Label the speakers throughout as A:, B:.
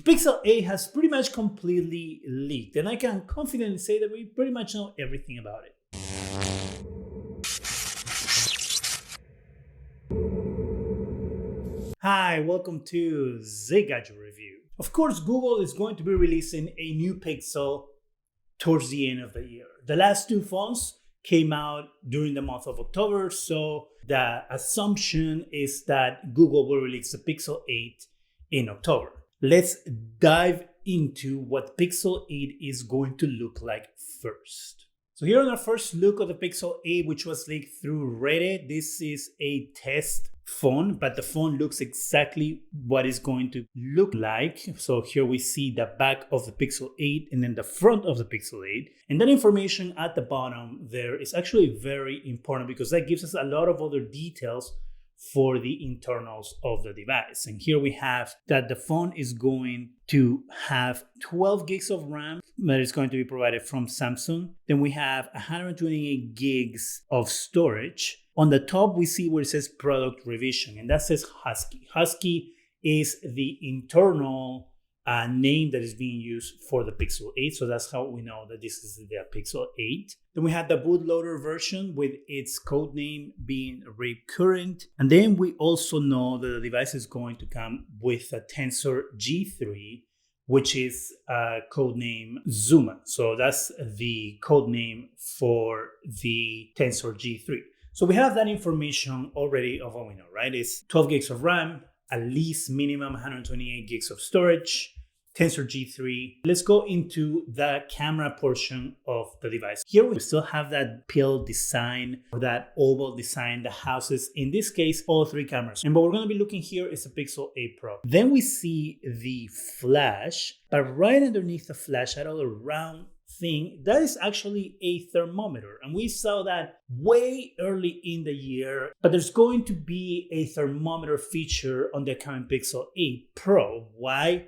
A: Pixel 8 has pretty much completely leaked, and I can confidently say that we pretty much know everything about it. Hi, welcome to ZGadgetReview. Of course, Google is going to be releasing a new Pixel towards the end of the year. The last two phones came out during the month of October, so the assumption is that Google will release the Pixel 8 in October. Let's dive into what Pixel 8 is going to look like first. So here on our first look of the Pixel 8, which was leaked through Reddit, this is a test phone, but the phone looks exactly what it's going to look like. So here we see the back of the Pixel 8 and then the front of the Pixel 8. And that information at the bottom there is actually very important because that gives us a lot of other details for the internals of the device. And here we have that the phone is going to have 12 gigs of RAM that is going to be provided from Samsung. Then we have 128 gigs of storage. On the top, we see where it says product revision, and that says Husky. Husky is the internal name that is being used for the Pixel 8. So that's how we know that this is the Pixel 8. Then we have the bootloader version with its code name being recurrent. And then we also know that the device is going to come with a Tensor G3, which is code name Zuma. So that's the code name for the Tensor G3. So we have that information already of what we know, right? It's 12 gigs of RAM, at least minimum 128 gigs of storage, Tensor G3. Let's go into the camera portion of the device. Here we still have that pill design, or that oval design that houses, in this case, all three cameras. And what we're going to be looking here is a Pixel 8 Pro. Then we see the flash, but right underneath the flash, that other round thing, that is actually a thermometer, and we saw that way early in the year. But there's going to be a thermometer feature on the current Pixel 8 Pro. Why?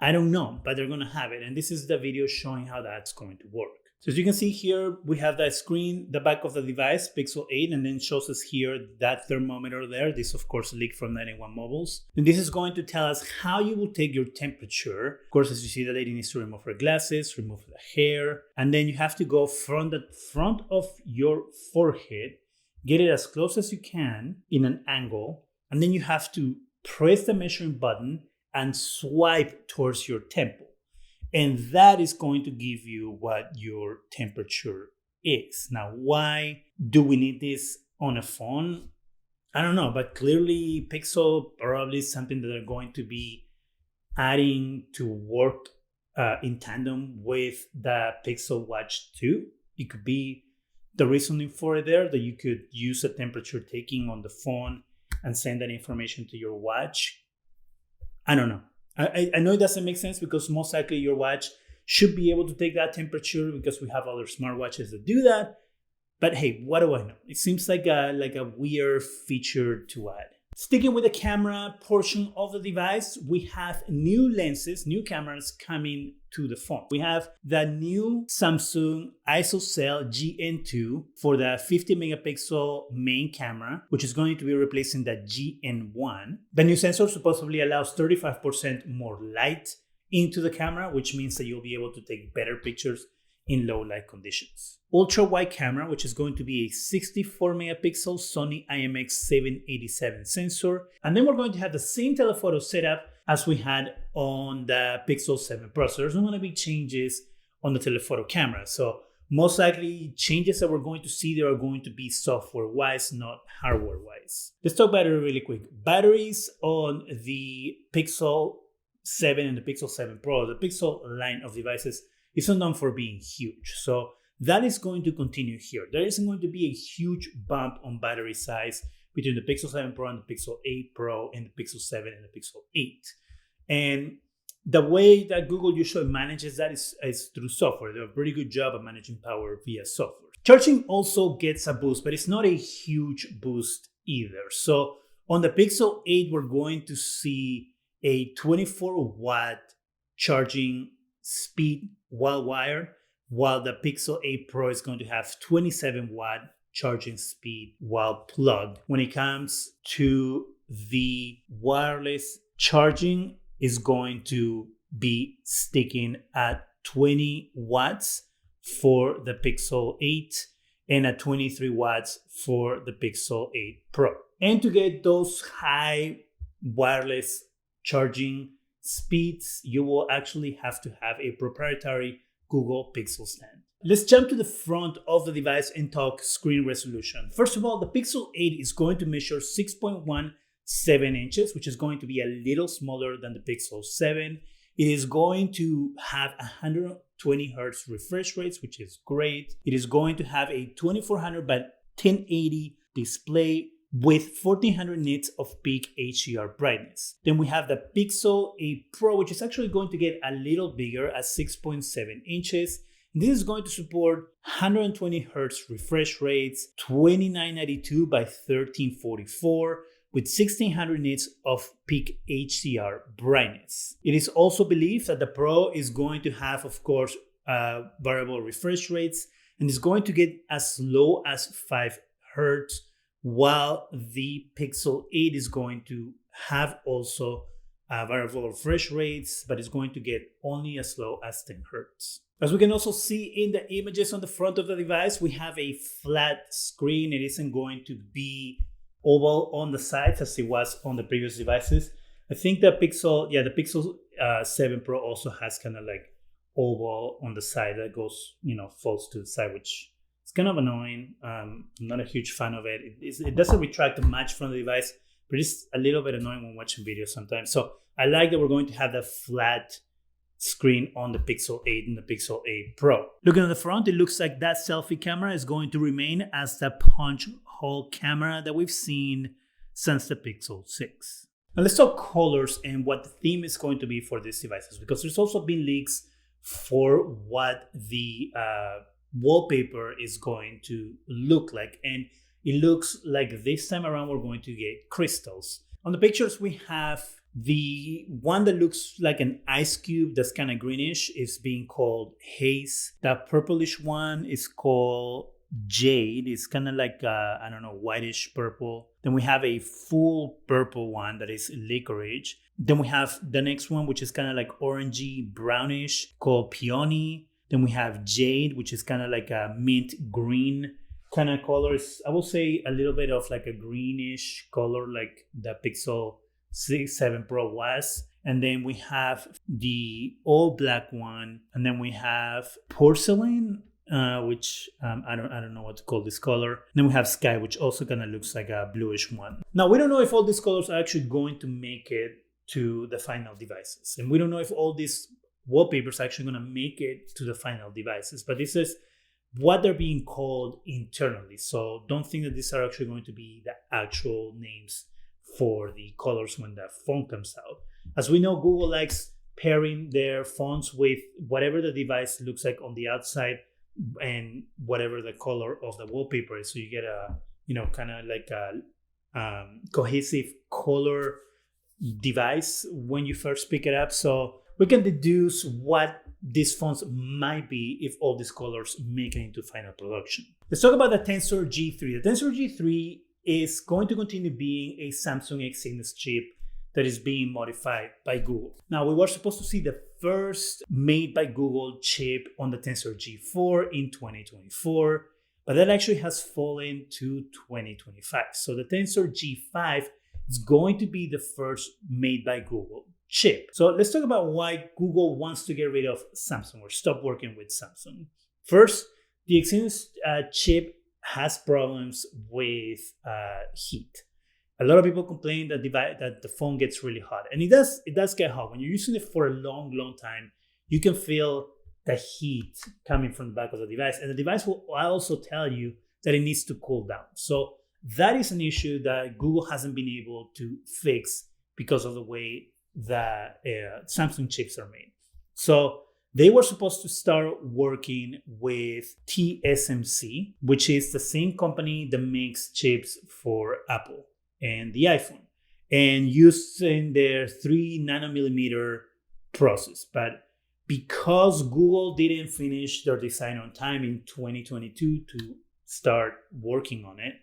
A: I don't know, but they're going to have it, and this is the video showing how that's going to work. So as you can see here, we have that screen, the back of the device, Pixel 8, and then shows us here that thermometer there. This, of course, leaked from 91 Mobiles. And this is going to tell us how you will take your temperature. Of course, as you see, the lady needs to remove her glasses, remove the hair, and then you have to go from the front of your forehead, get it as close as you can in an angle, and then you have to press the measuring button and swipe towards your temple. And that is going to give you what your temperature is. Now, why do we need this on a phone? I don't know, but clearly Pixel probably is something that they're going to be adding to work in tandem with the Pixel Watch 2. It could be the reasoning for it there, that you could use a temperature taking on the phone and send that information to your watch. I don't know. I know it doesn't make sense because most likely your watch should be able to take that temperature because we have other smartwatches that do that. But hey, what do I know? It seems like a weird feature to add. Sticking with the camera portion of the device, we have new lenses, new cameras coming to the phone. We have the new Samsung ISOCELL GN2 for the 50 megapixel main camera, which is going to be replacing the GN1. The new sensor supposedly allows 35% more light into the camera, which means that you'll be able to take better pictures in low light conditions. Ultra wide camera, which is going to be a 64 megapixel Sony IMX787 sensor. And then we're going to have the same telephoto setup as we had on the Pixel 7 Pro. So there's not going to be changes on the telephoto camera. So most likely changes that we're going to see there are going to be software wise, not hardware wise. Let's talk battery really quick. Batteries on the Pixel 7 and the Pixel 7 Pro, the Pixel line of devices, is not known for being huge. So that is going to continue here. There isn't going to be a huge bump on battery size between the Pixel 7 Pro and the Pixel 8 Pro and the Pixel 7 and the Pixel 8. And the way that Google usually manages that is through software. They do a pretty good job of managing power via software. Charging also gets a boost, but it's not a huge boost either. So on the Pixel 8, we're going to see a 24-watt charging speed while wired, while the Pixel 8 Pro is going to have 27-watt charging speed while plugged. When it comes to the wireless charging, is going to be sticking at 20 watts for the Pixel 8 and at 23 watts for the Pixel 8 Pro. And to get those high wireless charging speeds, you will actually have to have a proprietary Google Pixel stand. Let's jump to the front of the device and talk screen resolution. First of all, the Pixel 8 is going to measure 6.17 inches, which is going to be a little smaller than the Pixel 7. It is going to have 120 Hz refresh rates, which is great. It is going to have a 2400 by 1080 display with 1400 nits of peak HDR brightness. Then we have the Pixel 8 Pro, which is actually going to get a little bigger at 6.7 inches. This is going to support 120 Hz refresh rates, 2992 by 1344, with 1600 nits of peak HDR brightness. It is also believed that the Pro is going to have, of course, variable refresh rates and is going to get as low as 5 Hz, while the Pixel 8 is going to have also variable refresh rates, but it's going to get only as low as 10 Hz. As we can also see in the images on the front of the device, we have a flat screen. It isn't going to be oval on the sides as it was on the previous devices. I think the Pixel 7 Pro also has kind of like oval on the side that goes, falls to the side, which is kind of annoying. I'm not a huge fan of it. It doesn't retract much from the device, but it's a little bit annoying when watching videos sometimes. So I like that we're going to have the flat screen on the Pixel 8 and the Pixel 8 Pro. Looking at the front, it looks like that selfie camera is going to remain as the punch hole camera that we've seen since the Pixel 6. Now let's talk colors and what the theme is going to be for these devices, because there's also been leaks for what the wallpaper is going to look like. And it looks like this time around we're going to get crystals. On the pictures we have the one that looks like an ice cube that's kind of greenish is being called haze. The purplish one is called jade. It's kind of like I don't know, whitish purple. Then we have a full purple one that is licorice. Then we have the next one, which is kind of like orangey brownish, called peony. Then we have jade, which is kind of like a mint green kind of colors. I will say a little bit of like a greenish color like the Pixel 7 Pro was. And then we have the all black one, and then we have porcelain, which I don't know what to call this color. Then we have sky, which also kind of looks like a bluish one. Now we don't know if all these colors are actually going to make it to the final devices, and we don't know if all these wallpapers are actually going to make it to the final devices. But this is what they're being called internally, so don't think that these are actually going to be the actual names for the colors when the phone comes out. As we know, Google likes pairing their phones with whatever the device looks like on the outside and whatever the color of the wallpaper is. So you get a, kind of like a cohesive color device when you first pick it up. So we can deduce what these phones might be if all these colors make it into final production. Let's talk about the Tensor G3. The Tensor G3 is going to continue being a Samsung Exynos chip that is being modified by Google. Now, we were supposed to see the first made by Google chip on the Tensor G4 in 2024, but that actually has fallen to 2025. So the Tensor G5 is going to be the first made by Google chip. So let's talk about why Google wants to get rid of Samsung or stop working with Samsung. First, the Exynos chip has problems with heat. A lot of people complain that the phone gets really hot, and it does get hot. When you're using it for a long time, you can feel the heat coming from the back of the device, and the device will also tell you that it needs to cool down. So that is an issue that Google hasn't been able to fix because of the way that Samsung chips are made. So they were supposed to start working with TSMC, which is the same company that makes chips for Apple and the iPhone, and using their 3 nanometer process. But because Google didn't finish their design on time in 2022 to start working on it,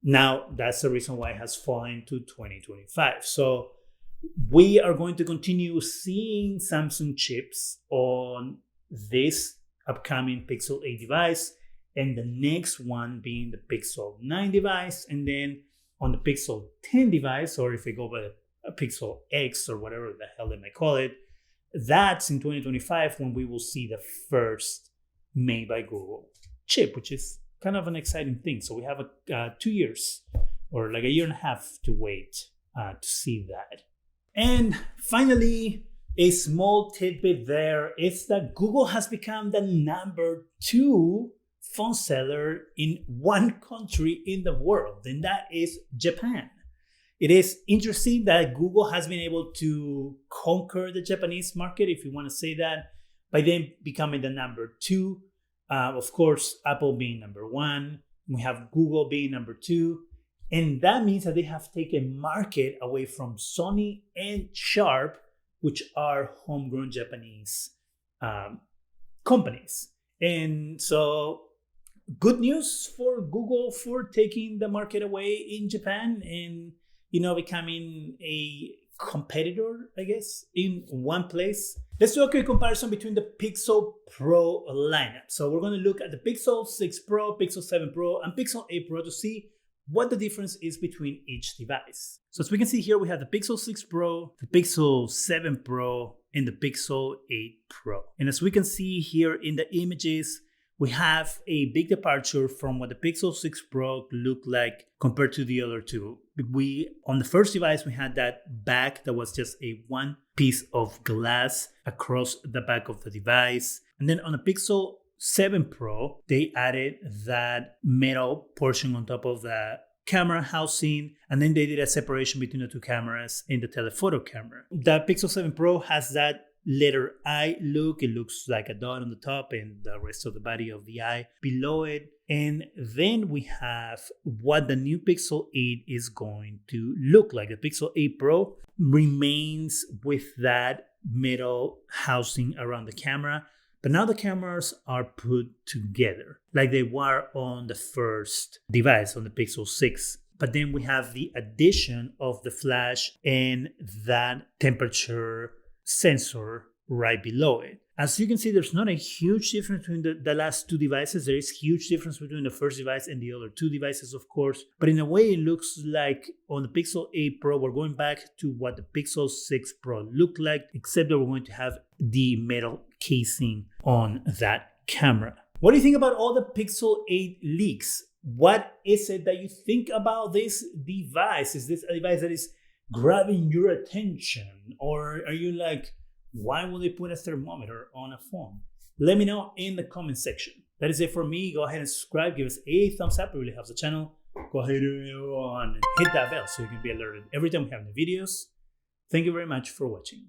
A: now that's the reason why it has fallen to 2025. So We are going to continue seeing Samsung chips on this upcoming Pixel 8 device, and the next one being the Pixel 9 device, and then on the Pixel 10 device, or if we go by a Pixel X or whatever the hell they may call it, that's in 2025 when we will see the first made by Google chip, which is kind of an exciting thing. So we have 2 years or like a year and a half to wait to see that. And finally, a small tidbit there is that Google has become the number 2 phone seller in one country in the world, and that is Japan. It is interesting that Google has been able to conquer the Japanese market, if you want to say that, by then becoming the number 2. Of course, Apple being number 1. We have Google being number 2. And that means that they have taken market away from Sony and Sharp, which are homegrown Japanese companies. And so good news for Google for taking the market away in Japan and, becoming a competitor, I guess, in one place. Let's do a quick comparison between the Pixel Pro lineup. So we're going to look at the Pixel 6 Pro, Pixel 7 Pro, and Pixel 8 Pro to see what the difference is between each device. So as we can see here, we have the Pixel 6 Pro, the Pixel 7 Pro, and the Pixel 8 Pro. And as we can see here in the images, we have a big departure from what the Pixel 6 Pro looked like compared to the other two. On the first device, we had that back that was just a one piece of glass across the back of the device. And then on the Pixel 7 Pro, they added that metal portion on top of the camera housing, and then they did a separation between the two cameras in the telephoto camera. The Pixel 7 Pro has that letter I look. It looks like a dot on the top and the rest of the body of the eye below it. And then we have what the new Pixel 8 is going to look like. The Pixel 8 Pro remains with that metal housing around the camera, but now the cameras are put together like they were on the first device, on the Pixel 6. But then we have the addition of the flash and that temperature sensor right below it. As you can see, there's not a huge difference between the last two devices. There is huge difference between the first device and the other two devices, of course. But in a way, it looks like on the Pixel 8 Pro, we're going back to what the Pixel 6 Pro looked like, except that we're going to have the metal casing on that camera. What do you think about all the Pixel 8 leaks? What is it that you think about this device? Is this a device that is grabbing your attention? Or are you like, why would they put a thermometer on a phone? Let me know in the comment section. That is it for me. Go ahead and subscribe. Give us a thumbs up. It really helps the channel. Go ahead and hit that bell so you can be alerted every time we have new videos. Thank you very much for watching.